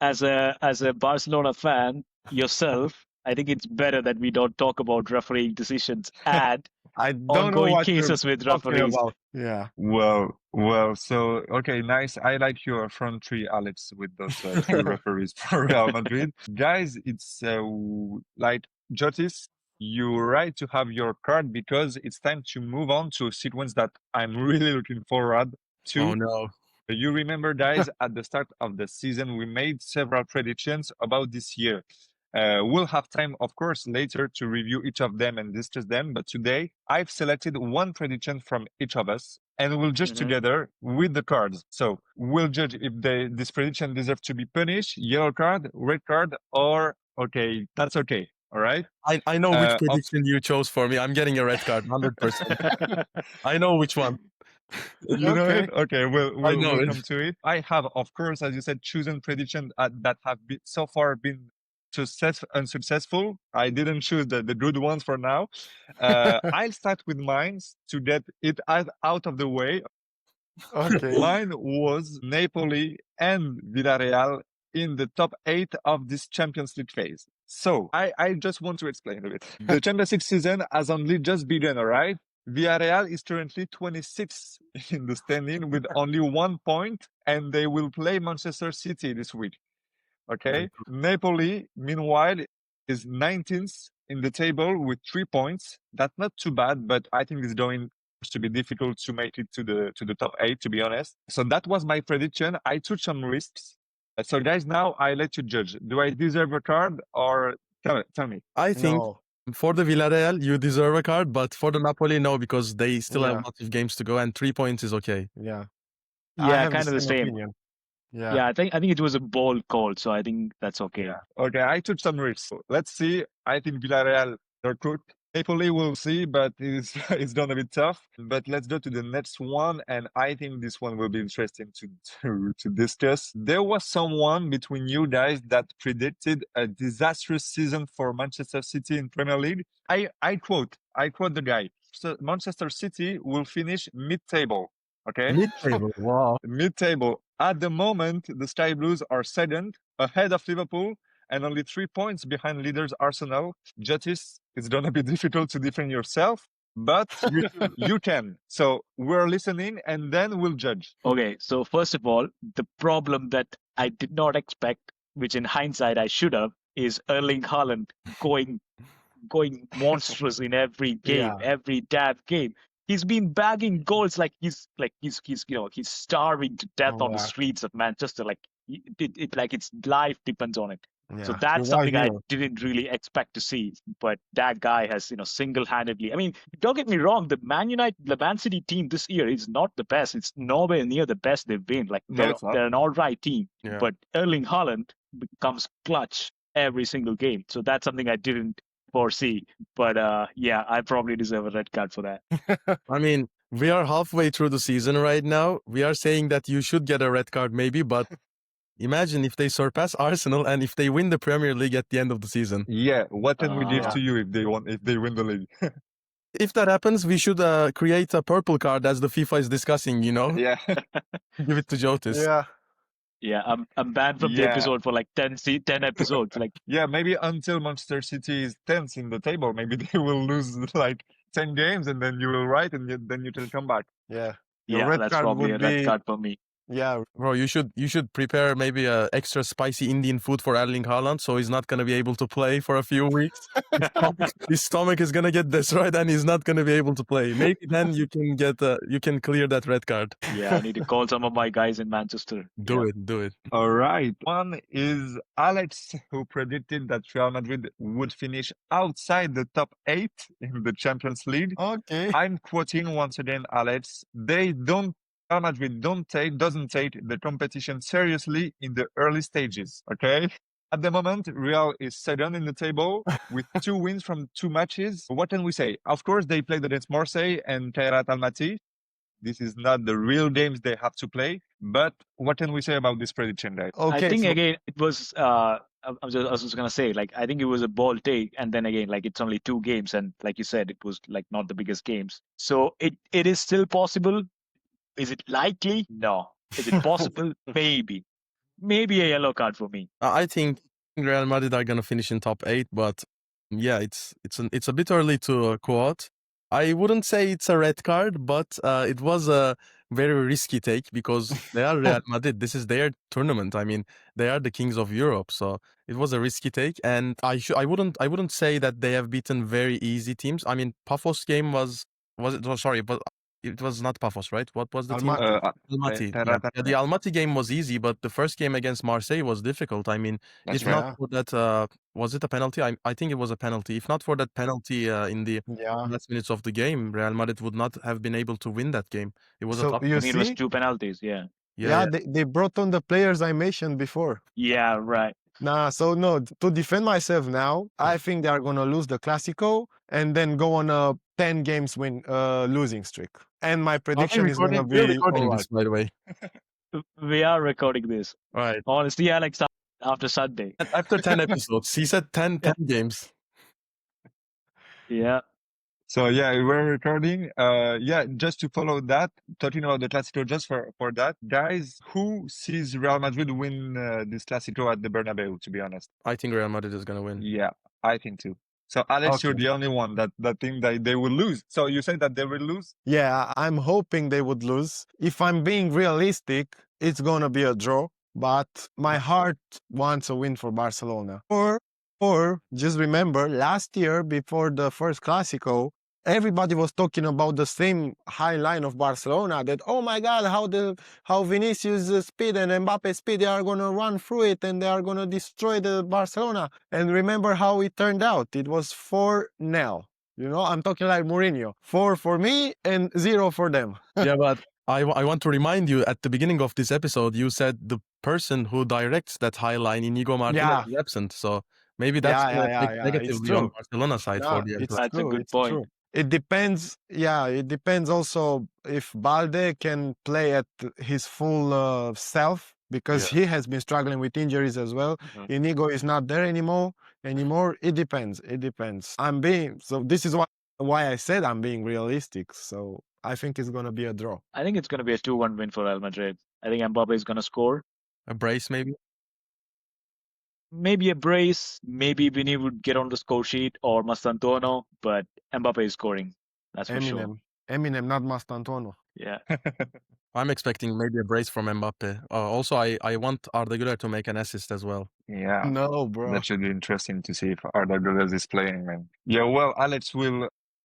As a Barcelona fan yourself, I think it's better that we don't talk about refereeing decisions and I don't know ongoing what you're cases with talking referees. about. Yeah. Well, so, okay, nice. I like your front three, Alex, with those 3 referees for Real Madrid. Guys, it's like, Jotis, you're right to have your card because it's time to move on to a sequence that I'm really looking forward to. Oh no. You remember, guys, at the start of the season, we made several predictions about this year. We'll have time, of course, later to review each of them and discuss them. But today, I've selected one prediction from each of us, and we'll judge together with the cards. So we'll judge if this prediction deserves to be punished, yellow card, red card, or okay, that's okay. All right. I know which prediction you chose for me. I'm getting a red card, 100%. I know which one. You know it? Okay, we'll know it. come to it. I have, of course, as you said, chosen prediction that have so far been unsuccessful. I didn't choose the good ones for now. I'll start with mine to get it out of the way. Okay. Mine was Napoli and Villarreal in the top 8 of this Champions League phase. So I just want to explain a bit. The Champions League season has only just begun, all right? Villarreal is currently 26th in the standing with only 1 point, and they will play Manchester City this week. Okay. Napoli, meanwhile, is 19th in the table with 3 points. That's not too bad, but I think it's going to be difficult to make it to the top 8, to be honest. So that was my prediction. I took some risks. So guys, now I let you judge. Do I deserve a card or tell me? I think No. for the Villarreal, you deserve a card, but for the Napoli, no, because they still have Yeah. lots of games to go, and 3 points is okay. Yeah. I Yeah, have kind of the same. opinion. Yeah. Yeah, I think it was a bold call, so I think that's okay. Okay, I took some risks. Let's see. I think Villarreal are cooked. Napoli will see, but it's gonna be tough. But let's go to the next one, and I think this one will be interesting to discuss. There was someone between you guys that predicted a disastrous season for Manchester City in Premier League. I quote the guy. So Manchester City will finish mid-table. Okay, Mid-table, wow. mid-table. At the moment, the Sky Blues are second, ahead of Liverpool, and only 3 points behind leaders Arsenal. Justice, it's gonna be difficult to defend yourself, but you can. So we're listening, and then we'll judge. Okay, so first of all, the problem that I did not expect, which in hindsight I should have, is Erling Haaland going monstrous in every game, Yeah. every damn game. He's been bagging goals like he's starving to death Oh, on the wow. streets of Manchester. Like like its life depends on it. So Yeah. that's You're something I right, didn't really expect to see. But that guy has, single-handedly. I mean, don't get me wrong. The Man City team this year is not the best. It's nowhere near the best they've been. Like No, they're it's not. they're an all-right team. Yeah. But Erling Haaland becomes clutch every single game. So that's something I didn't foresee. But yeah, I probably deserve a red card for that. I mean, we are halfway through the season right now. We are saying that you should get a red card maybe, but imagine if they surpass Arsenal and if they win the Premier League at the end of the season. Yeah, what can we give Yeah. to you if they win the league? If that happens, we should create a purple card as the FIFA is discussing, Yeah. Give it to Jotis. Yeah. Yeah, I'm banned from the Yeah. episode for like 10 episodes. Like, Yeah, maybe until Manchester City is 10th in the table, maybe they will lose like 10 games and then you will write and then you can come back. Yeah. Your yeah, red that's card probably a would red be card for me. yeah. Bro, you should prepare maybe a extra spicy Indian food for Erling Haaland, so he's not gonna be able to play for a few weeks. His stomach is gonna get destroyed, and he's not gonna be able to play. Maybe then you can clear that red card. Yeah, I need to call some of my guys in Manchester. Do it. All right. One is Alex, who predicted that Real Madrid would finish outside the top 8 in the Champions League. Okay. I'm quoting once again, Alex. Real Madrid doesn't take the competition seriously in the early stages. Okay. At the moment, Real is second in the table with 2 wins from 2 matches. What can we say? Of course, they played against Marseille and Kairat Almaty. This is not the real games they have to play. But what can we say about this prediction, guys? Okay. I think so- again it was. I was just gonna say, like, I think it was a bold take, and then again, like, it's only 2 games, and like you said, it was like not the biggest games. So it is still possible. Is it likely? No. Is it possible? Maybe a yellow card for me. I think Real Madrid are gonna finish in top 8, but yeah, it's a bit early to quote. I wouldn't say it's a red card, but it was a very risky take because they are Real Madrid. This is their tournament. I mean, they are the kings of Europe, so it was a risky take. And I wouldn't say that they have beaten very easy teams. I mean, Pafos game was it? Oh, sorry, but it was not Pafos, right? What was the team? Almaty. Almaty. Kairat Yeah, the Almaty game was easy, but the first game against Marseille was difficult. I mean, That's if right. not for that, was it a penalty? I think it was a penalty. If not for that penalty in the Yeah. last minutes of the game, Real Madrid would not have been able to win that game. It was a So tough. you I think it was see, 2 penalties. Yeah. yeah, they brought on the players I mentioned before. Yeah. Right. Nah, so no, to defend myself now, I think they are gonna lose the Clasico and then go on a 10 games losing streak. And my prediction is gonna We're be recording alright. this, by the way. We are recording this. Right. Honestly, Alex, after Sunday. And after 10 episodes, he said 10 games. Yeah. So yeah, we're recording. Yeah, just to follow that, talking about the Clásico, just for that, guys, who sees Real Madrid win this Clásico at the Bernabeu? To be honest, I think Real Madrid is going to win. yeah, I think too. So Alex, you're Okay. the only one that think that they will lose. So you say that they will lose? Yeah, I'm hoping they would lose. If I'm being realistic, it's gonna be a draw, but my heart wants a win for Barcelona. Or just remember last year before the first Clásico, everybody was talking about the same high line of Barcelona that, oh my God, how Vinicius' speed and Mbappe's speed, they are gonna run through it and they are gonna destroy the Barcelona. And remember how it turned out. It was 4-0. You know, I'm talking like Mourinho. 4 for me and 0 for them. Yeah, but I want to remind you, at the beginning of this episode, you said the person who directs that high line, Inigo Martinez, Yeah. is absent. So maybe that's going to take negatively on Barcelona side for the It's end. That's a true, good it's point. true. It depends. Yeah, it depends also if Balde can play at his full self, because he has been struggling with injuries as well. Mhm. Inigo is not there anymore. It depends. It depends. This is why I said I'm being realistic. So I think it's gonna be a draw. I think it's going to be a 2-1 win for Real Madrid. I think Mbappe is going to score. A brace, maybe. Maybe a brace. Maybe Vini would get on the score sheet or Mastantuono, but Mbappe is scoring. That's for sure. Eminem, not Mastantuono. Yeah. I'm expecting maybe a brace from Mbappe. Also, I want Arda Güler to make an assist as well. Yeah. No, bro. That should be interesting to see if Arda Güler is playing, man. Yeah, well, Alex,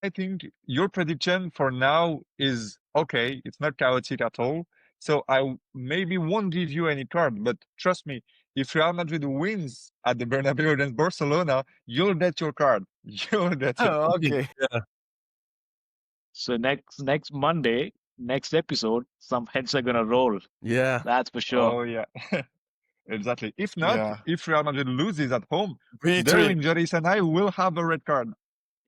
I think your prediction for now is okay. It's not chaotic at all. So I maybe won't give you any card, but trust me, if Real Madrid wins at the Bernabeu against Barcelona, you'll get your card. You'll get it. Oh, okay. So next Monday, next episode, some heads are going to roll. Yeah. That's for sure. Oh, yeah. Exactly. If not, Yeah. if Real Madrid loses at home, 3-3. Darren, Joris, and I will have a red card.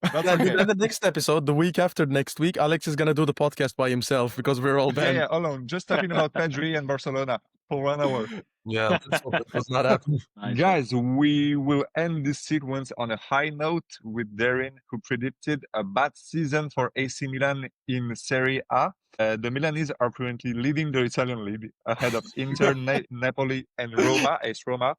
That's Yeah, okay. then the next episode, the week after next week, Alex is going to do the podcast by himself because we're all banned. Yeah, alone. Just talking about Pedri and Barcelona for 1 hour. Yeah, let's hope that does not happen. Nice. Guys, we will end this sequence on a high note with Darren, who predicted a bad season for AC Milan in Serie A. The Milanese are currently leading the Italian league ahead of Inter, Napoli, and Roma, AS Roma.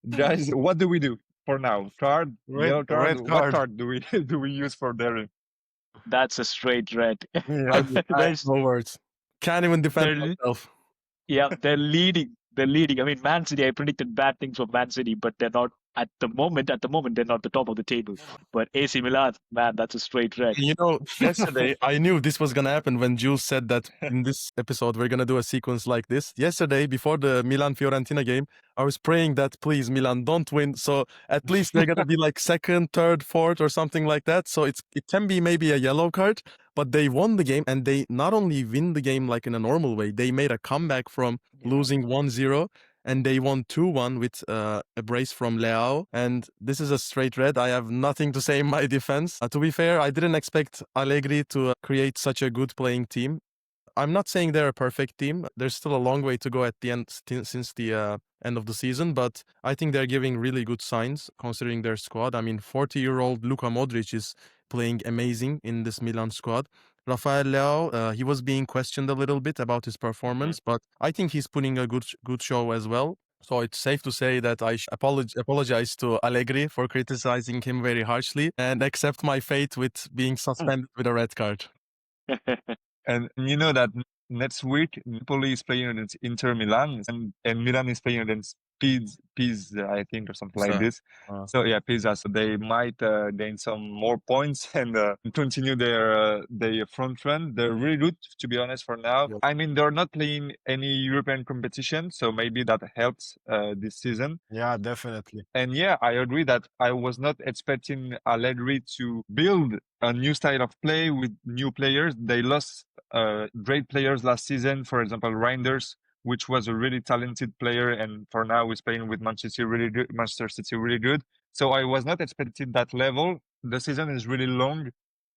Guys, what do we do for now? Card, yellow card. red What card. card do we use for Darren? That's a straight red. Yeah. I have no words. Can't even defend They're- myself. Yeah, they're leading. They're leading. I mean, Man City, I predicted bad things for Man City, but they're not at the moment, they're not the top of the table. But AC Milan, man, that's a straight red. You know, yesterday I knew this was gonna happen when Jules said that in this episode we're gonna do a sequence like this. Yesterday, before the Milan-Fiorentina game, I was praying that please Milan don't win, so at least they're gonna be like second, third, fourth, or something like that. So it can be maybe a yellow card, but they won the game, and they not only win the game like in a normal way, they made a comeback from losing 1-0. And they won 2-1 with a brace from Leao. And this is a straight red. I have nothing to say in my defense. To be fair, I didn't expect Allegri to create such a good playing team. I'm not saying they're a perfect team. There's still a long way to go at the end since the end of the season, but I think they're giving really good signs considering their squad. I mean, 40-year-old Luka Modric is playing amazing in this Milan squad. Rafael Leao, he was being questioned a little bit about his performance, but I think he's putting a good show as well. So it's safe to say that I apologize to Allegri for criticizing him very harshly and accept my fate with being suspended with a red card. And you know that next week, Napoli is playing against Inter Milan, and Milan is playing against Pisa, I think, or something like this. So yeah, Pisa. So they might gain some more points and continue their front run. They're really good, to be honest, for now. Yep. I mean, they're not playing any European competition, so maybe that helps this season. Yeah, definitely. And yeah, I agree that I was not expecting Allegri to build a new style of play with new players. They lost great players last season. For example, Reinders, which was a really talented player, and for now is playing with Manchester City really good. So I was not expecting that level. The season is really long.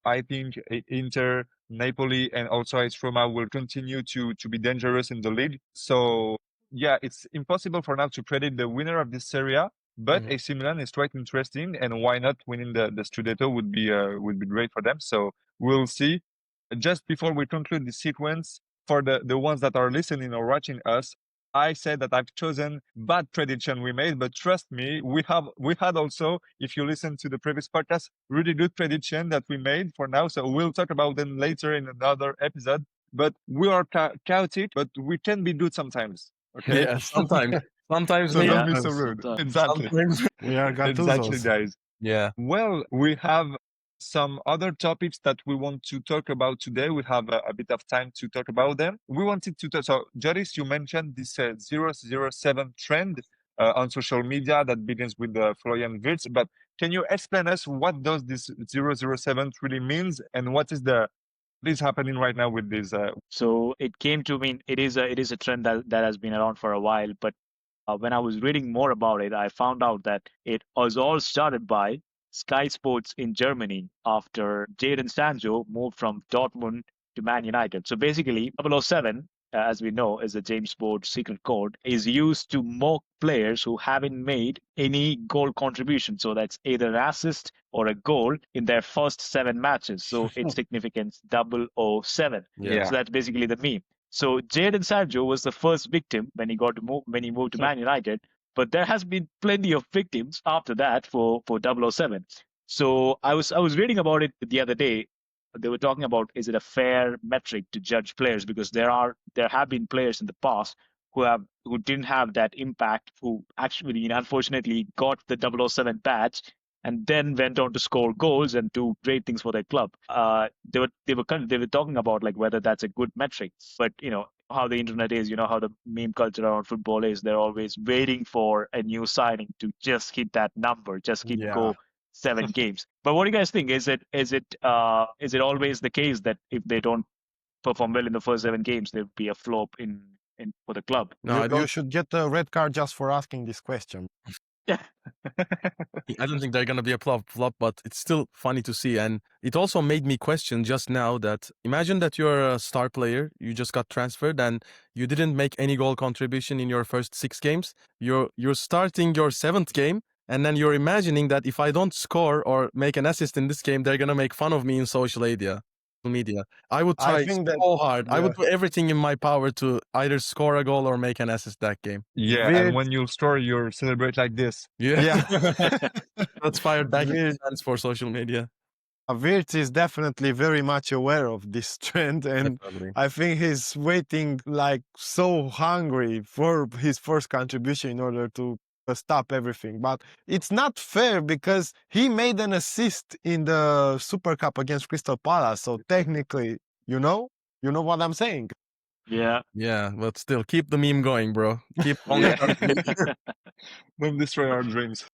I think Inter, Napoli, and also AS Roma will continue to be dangerous in the league. So yeah, it's impossible for now to predict the winner of this Serie A, but Mhm. AC Milan is quite interesting, and why not winning the Scudetto would be great for them. So we'll see. Just before we conclude the sequence, for the ones that are listening or watching us, I said that I've chosen bad prediction we made, but trust me, we had also, if you listen to the previous podcast, really good prediction that we made for now. So we'll talk about them later in another episode. But we are chaotic, but we can be good sometimes. Okay. Yeah, sometimes. Sometimes So don't neither. be so Yes, rude. sometimes. Exactly. Sometimes. We are Exactly, Gattusos. guys. Yeah. Well, we have some other topics that we want to talk about today. We have a bit of time to talk about them. We wanted to talk. So, Joris, you mentioned this 007 trend on social media that begins with the Florian Wirtz. But can you explain us what does this 007 really means and what is happening right now with this? So it came to mean it is a trend that has been around for a while, but when I was reading more about it, I found out that it was all started by Sky Sports in Germany after Jadon Sancho moved from Dortmund to Man United. So basically, 007, as we know, is a James Bond secret code, is used to mock players who haven't made any goal contribution. So that's either an assist or a goal in their first 7 matches. So its significance 007. Yeah. So that's basically the meme. So Jadon Sancho was the first victim when he moved to Man United, but there has been plenty of victims after that for 007. So I was reading about it the other day. They were talking about, is it a fair metric to judge players, because there have been players in the past who didn't have that impact, who actually unfortunately got the 007 badge and then went on to score goals and do great things for their club. They were talking about like whether that's a good metric, but how the internet is, how the meme culture around football is. They're always waiting for a new signing to just hit that number, just hit Yeah. go 7 games. But what do you guys think? Is it always the case that if they don't perform well in the first 7 games, there'll be a flop in for the club? No, I You don't. should get a red card just for asking this question. Yeah. I don't think they're gonna be a flop, but it's still funny to see. And it also made me question just now that imagine that you're a star player, you just got transferred, and you didn't make any goal contribution in your first 6 games. You're starting your 7th game, and then you're imagining that if I don't score or make an assist in this game, they're gonna make fun of me in social media. I would I try think that so hard. I yeah. would do everything in my power to either score a goal or make an assist that game. Yeah, Wirtz- and when you score, you celebrate like this. Yeah. That's fired back in Wirtz- fans for social media. Wirtz is definitely very much aware of this trend, and Definitely. I think he's waiting like so hungry for his first contribution in order to stop everything. But it's not fair because he made an assist in the Super Cup against Crystal Palace. So technically, you know what I'm saying. Yeah. Yeah, but still, keep the meme going, bro. Keep on Yeah. the Don't destroy our dreams.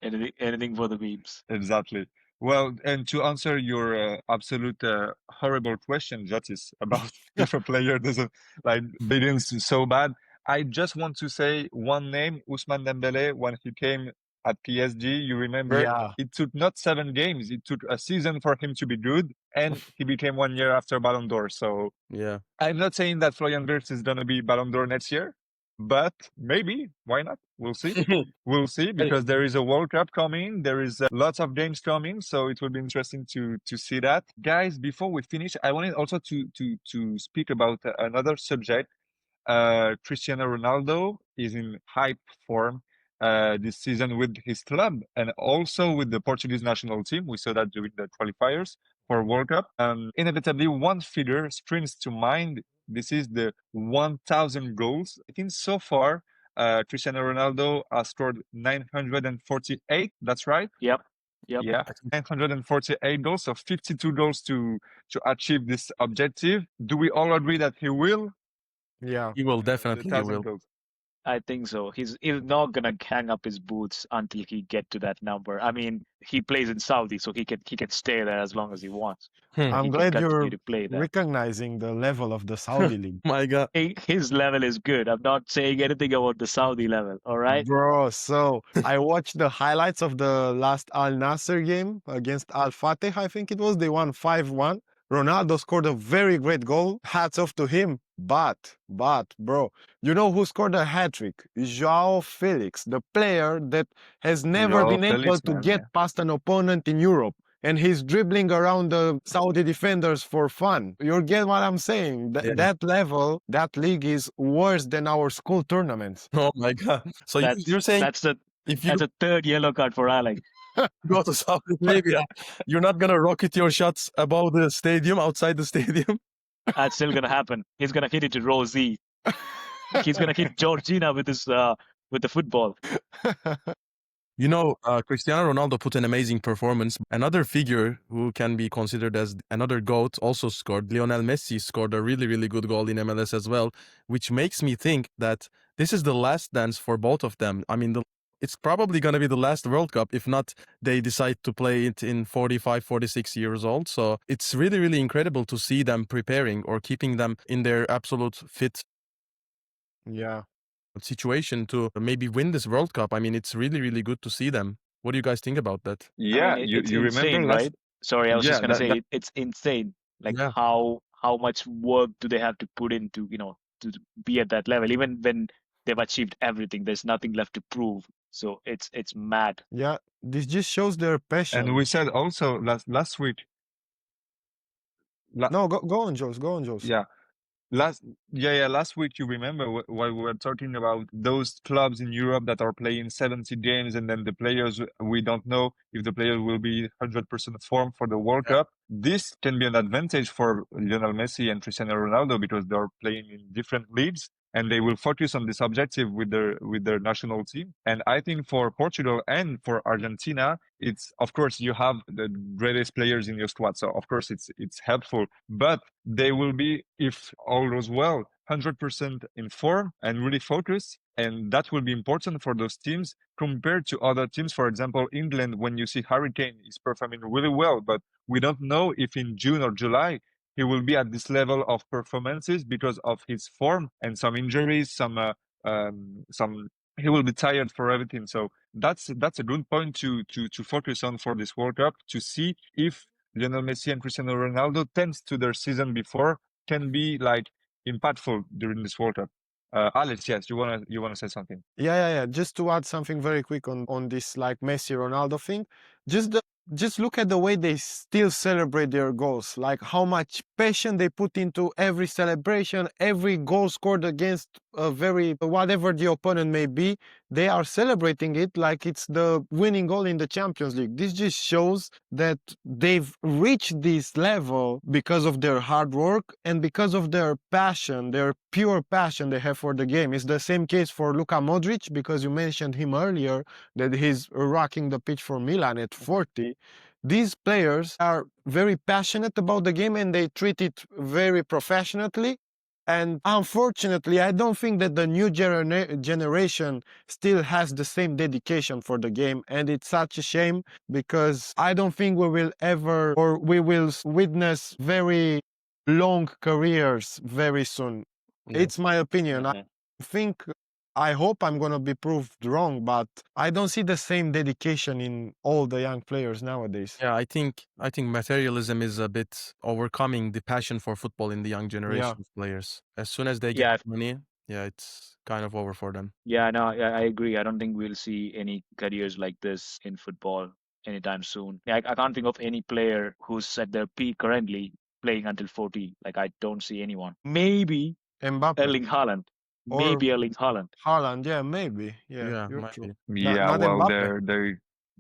Anything for the memes. Exactly. Well, and to answer your absolute horrible question, Jotis, about if a player doesn't like begins so bad, I just want to say one name, Ousmane Dembele. When he came at PSG, you remember, Yeah. it took not 7 games; it took a season for him to be good, and he became 1 year after Ballon d'Or. So Yeah. I'm not saying that Florian Wirtz is gonna be Ballon d'Or next year, but maybe. Why not? We'll see. We'll see, because there is a World Cup coming. There is lots of games coming, so it will be interesting to see that. Guys, before we finish, I wanted also to speak about another subject. Cristiano Ronaldo is in high form this season with his club and also with the Portuguese national team. We saw that during the qualifiers for World Cup. Inevitably, one figure springs to mind. This is the 1,000 goals. I think so far, Cristiano Ronaldo has scored 948. That's right. Yep. Yeah, 948 goals, so 52 goals to achieve this objective. Do we all agree that he will? Yeah. He will The definitely. He 1,000 will. goals. I think so. He's not gonna hang up his boots until he get to that number. I mean, he plays in Saudi, so he can stay there as long as he wants. I'm He can glad continue you're to play there. recognizing the level of the Saudi league. My God. His level is good. I'm not saying anything about the Saudi level. All right. Bro, so I watched the highlights of the last Al Nasser game against Al Fateh, I think it was. They won 5-1. Ronaldo scored a very great goal. Hats off to him. But, bro, you know who scored a hat trick? Joao Felix, the player that has never Joao been able Felix, to man, get yeah. past an opponent in Europe. And he's dribbling around the Saudi defenders for fun. You get what I'm saying? Yeah. That level, that league is worse than our school tournaments. Oh my God. So That's you're saying that's the if you that's a third yellow card for Alex. go to Saudi Arabia, you're not gonna rocket your shots above the stadium, outside the stadium? That's still gonna happen. He's gonna hit it to Rosie. He's gonna hit Georgina with the football. You know, Cristiano Ronaldo put an amazing performance. Another figure who can be considered as another GOAT also scored. Lionel Messi scored a really, really good goal in MLS as well, which makes me think that this is the last dance for both of them. I mean, it's probably going to be the last World Cup, if not they decide to play it in 45, 46 years old. So it's really, really incredible to see them preparing or keeping them in their absolute fit Yeah. situation to maybe win this World Cup. I mean, it's really, really good to see them. What do you guys think about that? I mean, Yeah, it's you remember insane, last? right? Sorry, I was Yeah, just gonna that say it's insane. Like Yeah. how much work do they have to put into, to be at that level? Even when they've achieved everything, there's nothing left to prove. So it's mad. Yeah. This just shows their passion. and we said also last week. No, go on, Jules. Go on, Jules. Yeah, last week you remember while we were talking about those clubs in Europe that are playing 70 games and then the players, we don't know if the players will be 100% form for the World Yeah. Cup. This can be an advantage for Lionel Messi and Cristiano Ronaldo because they're playing in different leagues and they will focus on this objective with their national team. And I think for Portugal and for Argentina, it's, of course, you have the greatest players in your squad, so of course it's helpful, but they will be, if all goes well, 100% in form and really focused. And that will be important for those teams compared to other teams. For example, England, when you see Harry Kane is performing really well, but we don't know if in June or July he will be at this level of performances because of his form and some injuries, some he will be tired for everything. So that's a good point to focus on for this World Cup, to see if Lionel Messi and Cristiano Ronaldo, thanks to their season before, can be like impactful during this World Cup. Alex, yes, you wanna say something? Yeah. Just to add something very quick on this like Messi Ronaldo thing, just look at the way they still celebrate their goals, like how much passion they put into every celebration, every goal scored against a very whatever the opponent may be, they are celebrating it like it's the winning goal in the Champions League. This just shows that they've reached this level because of their hard work and because of their passion, their pure passion they have for the game. It's the same case for Luka Modric, because you mentioned him earlier, that he's rocking the pitch for Milan at 40. These players are very passionate about the game and they treat it very professionally. And unfortunately, I don't think that the new generation still has the same dedication for the game. And it's such a shame, because I don't think we will ever, or we will witness very long careers very soon. Yeah. It's my opinion. Mhm. I hope I'm going to be proved wrong, but I don't see the same dedication in all the young players nowadays. Yeah, I think materialism is a bit overcoming the passion for football in the young generation of players. As soon as they Yeah, get money, yeah, it's kind of over for them. yeah, no, I agree. I don't think we'll see any careers like this in football anytime soon. Yeah, I can't think of any player who's at their peak currently playing until 40. Like, I don't see anyone. Maybe Mbappe Erling Haaland. or Maybe Erling Haaland. Haaland, yeah, maybe. Yeah, Yeah, you're might true. be. Yeah, Not well, Mbappe.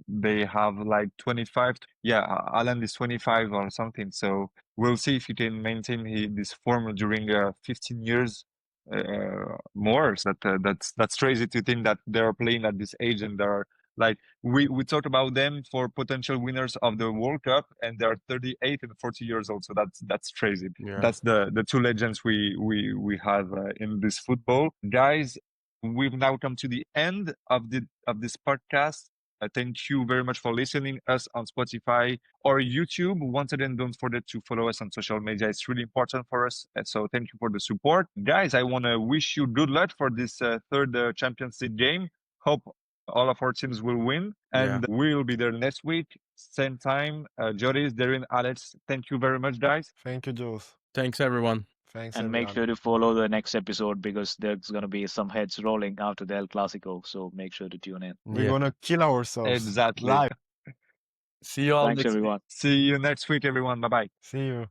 they have like 25. Yeah, Alan is 25 or something. So we'll see if he can maintain this form during 15 years more. So that's crazy to think that they're playing at this age and they're like, we talk about them for potential winners of the World Cup, and they're 38 and 40 years old. So that's crazy. Yeah. That's the two legends we have in this football, guys. We've now come to the end of this podcast. Thank you very much for listening us on Spotify or YouTube. Once again, don't forget to follow us on social media. It's really important for us. So thank you for the support. Guys, I want to wish you good luck for this third Champions League game. Hope all of our teams will win. And we'll be there next week, same time. Joris, Darren, Alex, thank you very much, guys. Thank you, Jules. Thanks, everyone. Thanks, And make everyone. sure to follow the next episode because there's going to be some heads rolling after the El Clasico. So make sure to tune in. We're Yeah. gonna kill ourselves. Exactly. Live. See you all Thanks, next week. everyone. See you next week, everyone. Bye bye. See you.